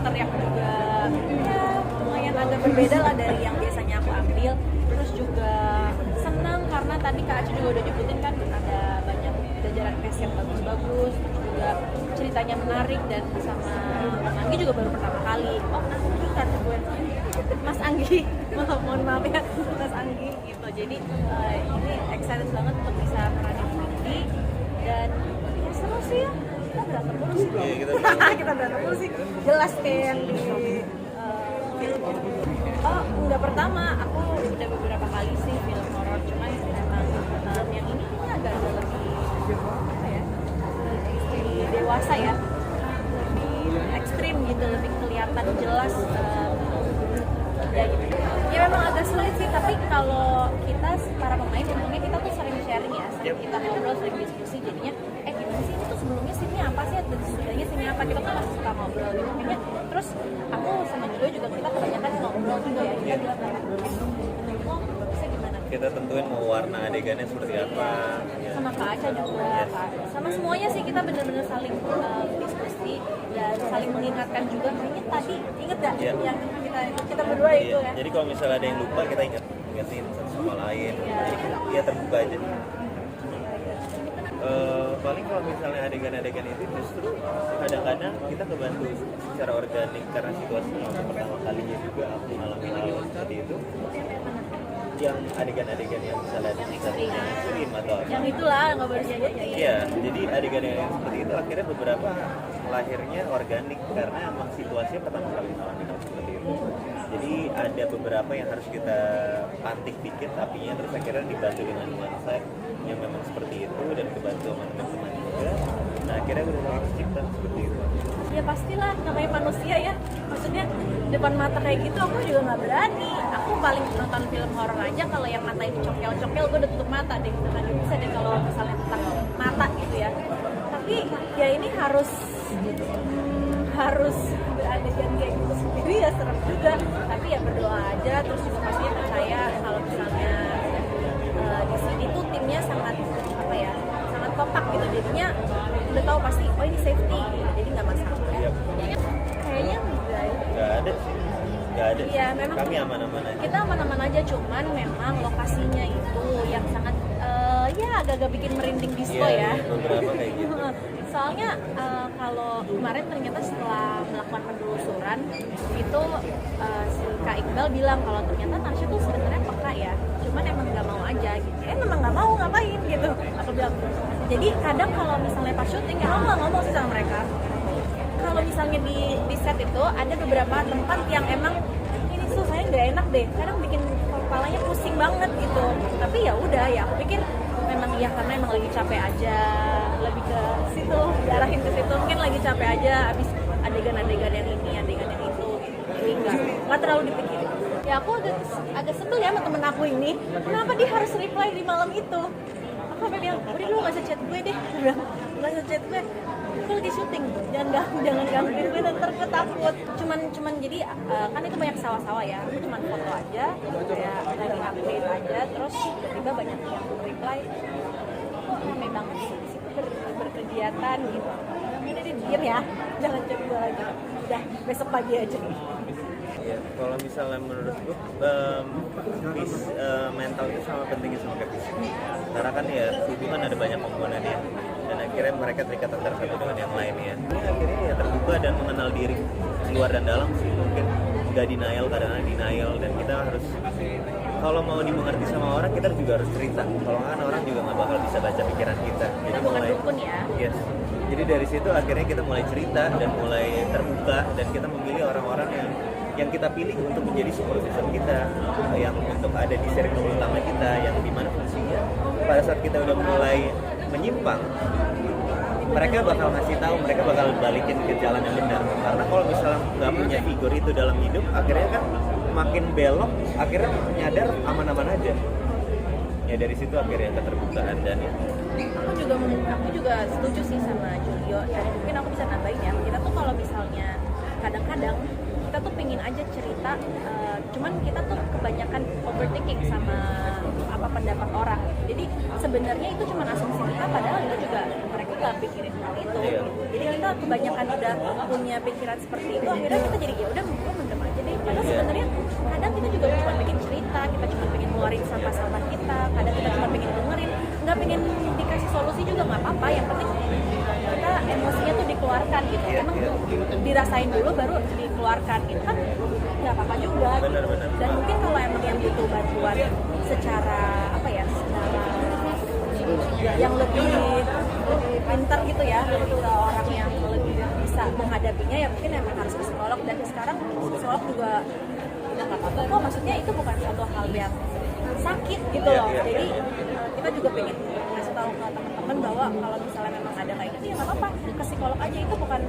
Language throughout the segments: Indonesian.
karakter yang juga ya lumayan agak berbeda lah dari yang biasanya aku ambil. Terus juga senang karena tadi Kak Aci juga udah nyebutin kan ada banyak jajaran cast yang bagus-bagus, terus juga ceritanya menarik, dan sama Mas Anggi juga baru pertama kali. Oh, bukan gue. Mas Anggi, mohon maaf ya Mas Anggi gitu. Jadi ini excited banget untuk bisa meranin ini, dan ya seru sih ya. Kita berantem dulu sih. Kita berantem dulu sih. Jelas kayak yang di film. Oh, enggak pertama. Aku udah beberapa kali sih film horor, cuma memang yang ini agak lebih apa ya? Lebih dewasa ya. Lebih ekstrim gitu, lebih kelihatan jelas ya gitu. Ya memang agak sulit sih, tapi kalau kita para pemain untungnya kita tuh sering sharing ya, sering kita ngobrol, sering diskusi, jadinya gimana sih ini tuh sebelumnya sini apa sih, dan sesudahnya sini apa, kita tuh masih suka ngobrol gitu kayaknya. Terus aku sama Julio juga kita kebanyakan ngobrol juga ya, kita bilang kayak bagusnya gimana, kita tentuin mau warna adegannya seperti apa ya. Sama Kak Aca juga sama semuanya sih kita benar-benar saling diskusi dan saling mengingatkan juga. Kayaknya tadi inget gak yang kita berdua itu kan. Jadi kalau misalnya ada yang lupa kita ingetin satu sama lain. Jadi ya terbuka aja. Paling kalau misalnya adegan-adegan itu justru kadang-kadang kita kebantu secara organik karena situasinya untuk pertama kalinya juga aku mengalami hal seperti itu. Yang adegan-adegan yang misalnya yang ekstrim atau apa. Yang itulah nggak baru saja. Iya, jadi adegan yang seperti itu akhirnya beberapa lahirnya organik karena emang situasinya pertama kali mengalami hal seperti itu. Jadi ada beberapa yang harus kita pantik dikit apinya, terus akhirnya dibantu dengan nuansa yang memang seperti itu dan kebantu sama teman-teman juga. Nah akhirnya udah tercipta seperti itu. Ya pastilah, namanya manusia ya. Maksudnya depan mata kayak gitu aku juga nggak berani. Aku paling nonton film horor aja kalau yang mata itu cokel-cokel gue udah tutup mata deh. Udah nggak bisa deh kalau misalnya tentang mata gitu ya. Tapi ya ini harus beradegan kayak gitu sendiri ya, serem juga. Tapi ya berdoa aja, terus juga pastinya percaya kalau misalnya di sini tuh timnya sangat apa ya, sangat kompak gitu. Jadinya udah tahu pasti oh ini safety gitu. Jadi nggak masalah. Kayaknya nggak ada sih. Nggak ada. Iya, memang kami aman-aman aja. Kita aman-aman aja, cuman memang lokasinya itu yang sangat ya agak-agak bikin merinding disco ya. Iya, beberapa kayak gitu. Soalnya kalau kemarin ternyata setelah melakukan penelusuran itu si Kak Iqbal bilang kalau ternyata Narsha tuh sebenarnya peka ya, cuman emang nggak mau aja gitu. Memang nggak mau ngapain gitu. Aku bilang. Jadi kadang kalau misalnya pas syuting ya nggak ngomong sih sama mereka. Kalau misalnya di set itu ada beberapa tempat yang emang ini susahnya nggak enak deh, kadang bikin kepalanya pusing banget gitu. Tapi ya udah ya, aku pikir memang iya karena emang lagi capek aja, lebih ke situ, diarahin ke situ. Mungkin lagi capek aja, abis adegan-adegan yang ini, adegan yang itu. Jadi nggak terlalu dipikirin. Ya aku agak sebel ya sama temen aku ini. Kenapa dia harus reply di malam itu? Aku sampai bilang, udah lu nggak usah chat gue deh. Nggak usah chat gue. Aku lagi syuting, jangan gangguin gue, ntar gue takut. Cuman jadi kan itu banyak sawah-sawah ya. Aku cuman foto aja, kayak lagi update aja, terus tiba-tiba banyak yang reply. Kok rame banget sih di situ berkegiatan gitu. Ini dia diem ya, jangan chat gue lagi. Udah besok pagi aja. Ya, kalau misalnya menurut gue mental itu sama pentingnya sama kayak fisik. Karena kan ya hubungan ada banyak komponennya dan akhirnya mereka terikat antara satu dengan yang lainnya. Akhirnya ya terbuka dan mengenal diri luar dan dalam sih, mungkin nggak denial, kadang-kadang denial, dan kita harus kalau mau dimengerti sama orang kita juga harus cerita. Kalau kan orang juga nggak bakal bisa baca pikiran kita. Jadi bukan dukun ya. Yes. Jadi dari situ akhirnya kita mulai cerita dan mulai terbuka, dan kita memilih orang-orang yang kita pilih untuk menjadi support system kita, yang untuk ada di circle utama kita, yang dimana fungsinya pada saat kita udah mulai menyimpang, mereka bakal ngasih tahu, mereka bakal balikin ke jalan yang benar. Karena kalau misalnya nggak punya figur itu dalam hidup, akhirnya kan makin belok, akhirnya nyadar aman-aman aja. Ya dari situ akhirnya keterbukaan. Dan ya aku juga setuju sih sama Julio, dan mungkin aku bisa nambahin ya, kita tuh kalau misalnya kadang-kadang kita tuh pengen aja cerita, cuman kita tuh kebanyakan overthinking sama apa pendapat orang. Jadi sebenarnya itu cuma asumsi kita, padahal itu juga mereka nggak pikirin hal itu. Jadi kita kebanyakan udah punya pikiran seperti itu, akhirnya kita jadi ya udah gue mendem aja deh. Padahal sebenarnya kadang kita juga cuma pengen cerita, kita cuma pengen ngeluarin sampah-sampah kita, kadang kita cuma pengen dengerin, nggak pengen dikasih solusi juga nggak apa-apa, yang penting kita emosinya tuh dikeluarkan gitu. Emang dirasain dulu baru dikeluarkan gitu kan, nggak apa-apa juga gitu. Dan mungkin kalau emang yang butuh bantuan secara apa ya, secara yang lebih pintar gitu ya, lebih ke orang yang lebih bisa menghadapinya, ya mungkin emang harus ke psikolog. Dan sekarang psikolog juga udah nggak apa-apa kok, maksudnya itu bukan suatu hal yang sakit gitu loh. Jadi kita juga pengen ngasih tahu ke teman-teman bahwa kalau misalnya memang ada kayak gitu ya nggak apa-apa, ke psikolog aja. Itu bukan,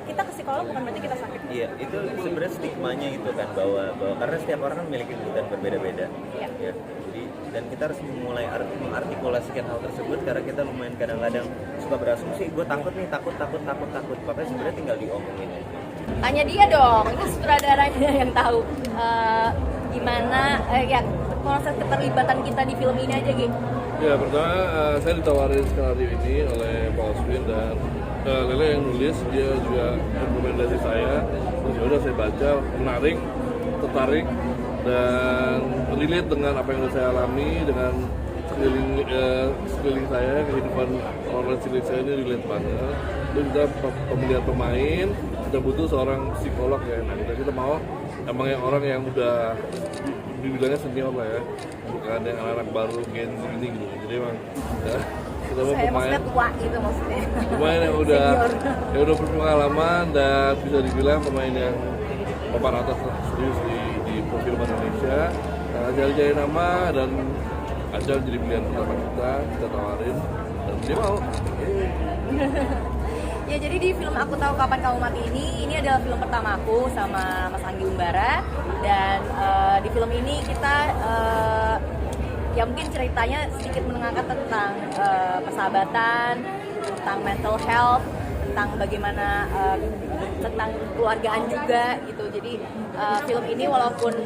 kita ke psikolog bukan berarti kita sakit. Iya, itu sebenarnya stigmanya itu kan, bahwa karena setiap orang kan memiliki kebutuhan berbeda-beda. Iya. Ya, jadi dan kita harus mulai mengartikulasikan hal tersebut, karena kita lumayan kadang-kadang suka berasumsi, gue takut nih, takut. Makanya sebenarnya tinggal diomongin. Tanya dia dong, itu sutradaranya yang tahu gimana ya proses keterlibatan kita di film ini aja gitu. Ya, pertama saya ditawarin skenario ini oleh Pak Oswin, dan Lele yang nulis, dia juga rekomendasi saya. Terus udah saya baca, menarik, tertarik, dan relate dengan apa yang udah saya alami, dengan sekeliling saya, kehidupan orang sekeliling saya ini relate banget. Terus kita pemilihan pemain, kita butuh seorang psikolog ya. Nah, kita mau emang yang orang yang udah dibilangnya senior lah ya, bukan yang anak-anak baru Gen Z ini gitu. Jadi emang ya, kita mau Saya pemain maksudnya tua gitu maksudnya. Pemain yang udah berpengalaman dan bisa dibilang pemain yang papan atas lah, serius di perfilman Indonesia. Nah, cari nama dan Ajal jadi pilihan pertama kita tawarin dan dia mau. Ya, jadi di film Aku Tahu Kapan Kamu Mati ini adalah film pertama aku sama Mas Anggi Umbara. Dan di film ini kita ya mungkin ceritanya sedikit mengangkat tentang persahabatan, tentang mental health, tentang bagaimana tentang keluargaan juga gitu. Jadi film ini walaupun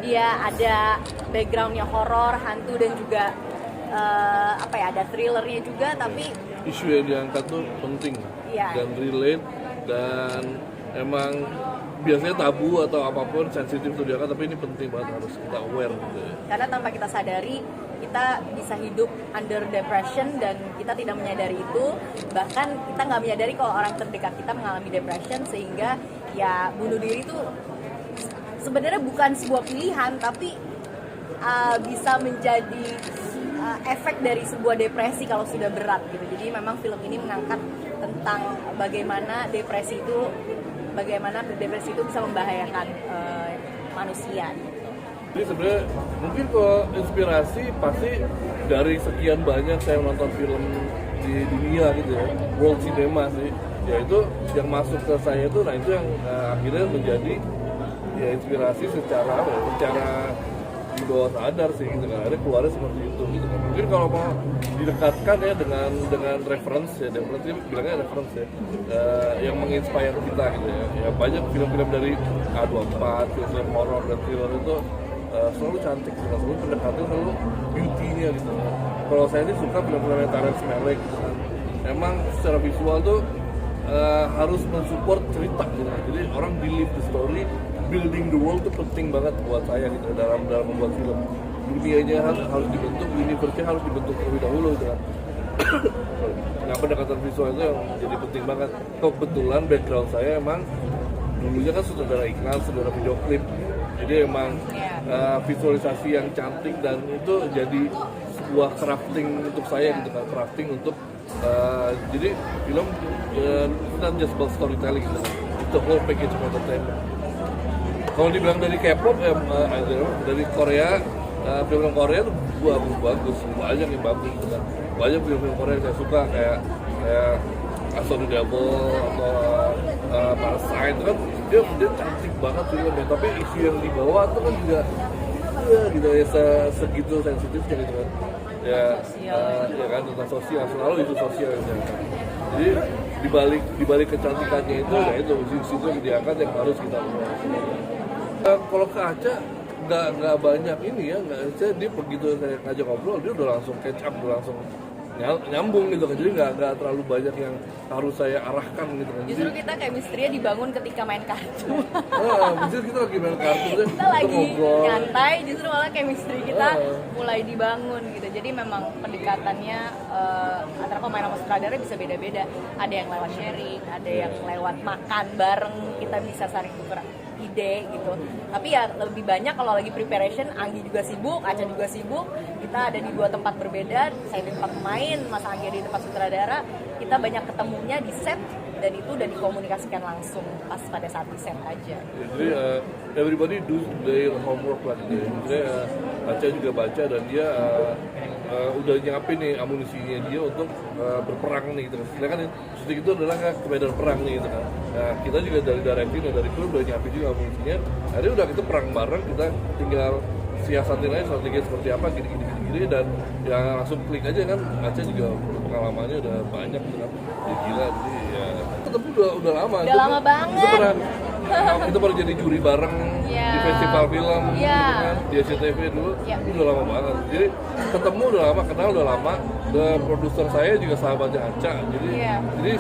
dia ada backgroundnya horor, hantu, dan juga apa ya, ada thrillernya juga, tapi Isu yang diangkat tuh penting Iya. dan relate, dan emang biasanya tabu atau apapun sensitif tuh diangkat, tapi ini penting banget, harus kita aware gitu ya. karena tanpa kita sadari kita bisa hidup under depression dan kita tidak menyadari itu. Bahkan kita nggak menyadari kalau orang terdekat kita mengalami depression, sehingga ya bunuh diri itu sebenarnya bukan sebuah pilihan, tapi bisa menjadi efek dari sebuah depresi kalau sudah berat gitu. Jadi memang film ini mengangkat tentang bagaimana depresi itu bisa membahayakan manusia gitu. Jadi sebenarnya mungkin kalau inspirasi pasti dari sekian banyak saya nonton film di dunia gitu ya, world cinema sih. Ya itu yang masuk ke saya itu, nah itu yang akhirnya menjadi ya inspirasi secara apa ya, secara di bawah sadar sih gitu kan, ada keluarnya seperti itu gitu kan. Mungkin kalau mau didekatkan ya dengan reference ya, reference bilangnya reference ya, yang menginspire kita gitu ya. Ya banyak film-film dari A24, film horror dan thriller itu selalu cantik gitu kan, selalu pendekatan, selalu beauty-nya gitu kan. Kalau saya sih suka film-film yang Terrence Malick gitu kan, emang secara visual tuh harus mensupport cerita gitu kan. Jadi orang believe the story, building the world tuh penting banget buat saya gitu dalam membuat film. Dunianya harus dibentuk, universe-nya harus dibentuk terlebih dahulu gitu kan. Nah, pendekatan visual itu yang jadi penting banget. Kebetulan background saya emang dulunya kan sutradara iklan, sutradara video klip. Jadi emang visualisasi yang cantik, dan itu jadi sebuah crafting untuk saya gitu kan, crafting untuk jadi film not just about storytelling gitu kan. It's a whole package of entertainment. Kalau dibilang dari K-pop ya, dari Korea, film Korea tuh bagus, banyak yang bagus gitu kan. Banyak film-film Korea yang saya suka, kayak Asal the Devil atau Parasite itu kan dia cantik banget filmnya, tapi isu yang dibawa tuh kan juga gitu ya, segitu sensitifnya gitu kan. Ya kan, tentang sosial, selalu isu sosial gitu kan. Jadi dibalik kecantikannya itu, ya itu isu yang diangkat yang harus kita lakukan. Kalau ke Aca nggak banyak ini ya, dia begitu saya ngajak ngobrol dia udah langsung catch up, udah langsung nyambung gitu kan, jadi nggak terlalu banyak yang harus saya arahkan gitu kan. Justru kita chemistry-nya dibangun ketika main kartu. Justru kita lagi main kartu Kita lagi nyantai, justru malah chemistry kita mulai dibangun gitu. Jadi memang pendekatannya antara pemain sama sutradara bisa beda-beda. Ada yang lewat sharing, ada yang lewat makan bareng, kita bisa saling tukar ide gitu. Tapi ya lebih banyak kalau lagi preparation, Anggi juga sibuk, Aca juga sibuk. Kita ada di 2 tempat berbeda, saya di tempat pemain, Mas Anggi di tempat sutradara. Kita banyak ketemunya di set dan itu udah dikomunikasikan langsung pas pada saat di set aja. Ya, jadi everybody do their homework lah gitu ya. Jadi Aca juga baca dan dia udah nyiapin nih amunisinya dia untuk berperang nih gitu kan. Sedangkan syuting itu adalah ke medan perang nih gitu kan. Nah, kita juga dari directing dan dari kru udah nyiapin juga amunisinya. Akhirnya udah kita perang bareng, kita tinggal siasatin aja strategi seperti apa gini dan ya langsung klik aja kan. Aca juga pengalamannya udah banyak gitu kan. Dia gila, jadi ya tapi udah lama. Udah lama banget. Kita pernah jadi juri bareng di festival film gitu kan, di SCTV dulu. Itu udah lama banget. Jadi ketemu udah lama, kenal udah lama. Produser saya juga sahabatnya Aca. Jadi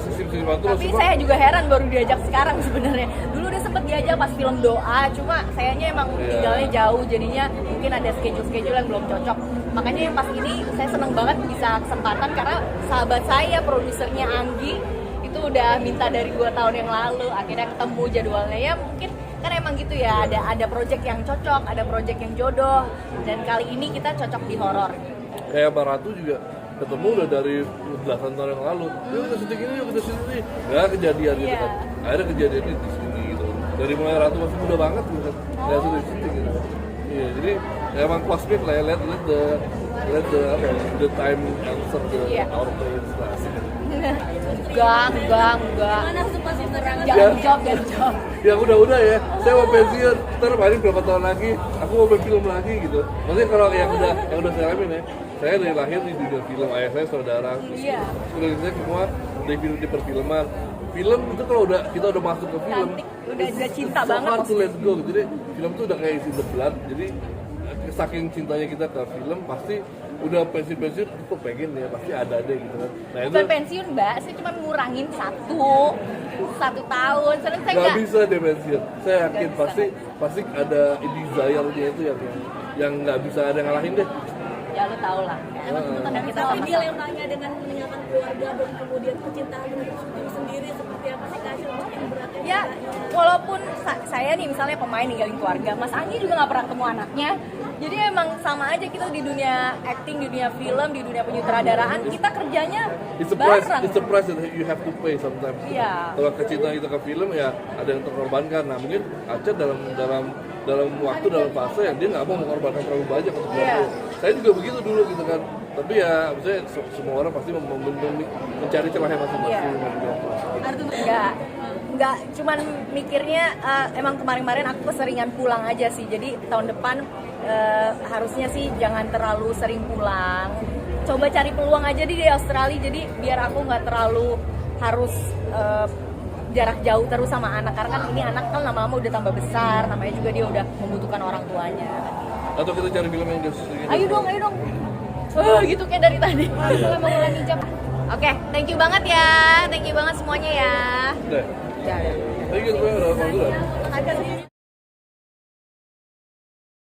sistem itu. Tapi saya juga heran baru diajak sekarang sebenarnya. Dulu udah sempet diajak pas film Doa, cuma sayangnya emang tinggalnya jauh, jadinya mungkin ada schedule yang belum cocok. Makanya yang pas ini saya seneng banget bisa kesempatan karena sahabat saya, produsernya Anggi itu udah minta dari 2 tahun yang lalu, akhirnya ketemu jadwalnya. Ya mungkin kan emang gitu ya, ada project yang cocok, ada project yang jodoh, dan kali ini kita cocok di horor. Kayak Mbak Ratu juga ketemu udah dari belasan tahun yang lalu. Yuk kita syuting ini, yuk kita syuting ini. Nggak kejadian gitu kan. Akhirnya kejadiannya di sini gitu. Dari mulai Ratu masih muda banget gitu kan. Nggak syuting gitu. Iya, jadi emang cosmic lah ya, let the time answer our players lah. Enggak. Mana suka sih terang? Jangan jawab. Ya udah ya, saya mau pensiun, ntar paling berapa tahun lagi, aku mau berfilm lagi gitu. Maksudnya kalau yang udah saya alamin ya, saya dari lahir di dunia film, ayah saya saudara, keluarga saya semua di perfilman. Film itu kalau kita udah masuk ke film, udah cinta so banget. hard to let go. Jadi film itu udah kayak isi the blood. Jadi saking cintanya kita ke film, pasti udah pensiun kok pengen ya, pasti ada deh gitu kan. Nah, Bukan pensiun Mbak, saya cuma ngurangin satu tahun. Saya nggak bisa deh pensiun. Saya yakin pasti ada desire-nya itu yang nggak bisa ada yang ngalahin deh. Ya lu tau lah. Dan kita Tapi sama-sama. dilempanya dengan meninggalkan keluarga dan kemudian kecintaan untuk syuting sendiri seperti apa sih Kak Syul yang beratnya? Ya, walaupun saya nih misalnya pemain ninggalin keluarga, Mas Anggi juga nggak pernah ketemu anaknya. Jadi emang sama aja kita di dunia acting, di dunia film, di dunia penyutradaraan, kita kerjanya bareng. It's a price that you have to pay sometimes. Iya. Kalau kecintaan kita ke film ya ada yang terkorbankan. Nah mungkin Aca dalam waktu dalam fase yang dia nggak mau mengorbankan terlalu banyak untuk film. Saya juga begitu dulu gitu kan. Tapi ya maksudnya semua orang pasti mencari celahnya masing-masing. Enggak, cuman mikirnya emang kemarin aku keseringan pulang aja sih. Jadi tahun depan harusnya sih jangan terlalu sering pulang. Coba cari peluang aja di Australia, jadi biar aku nggak terlalu harus jarak jauh terus sama anak. Karena kan ini anak kan lama-lama udah tambah besar, namanya juga dia udah membutuhkan orang tuanya. Atau kita cari film yang just Ayo dong. Gitu kayak dari tadi. Oke, thank you banget ya. Thank you banget semuanya ya. Thank you, udah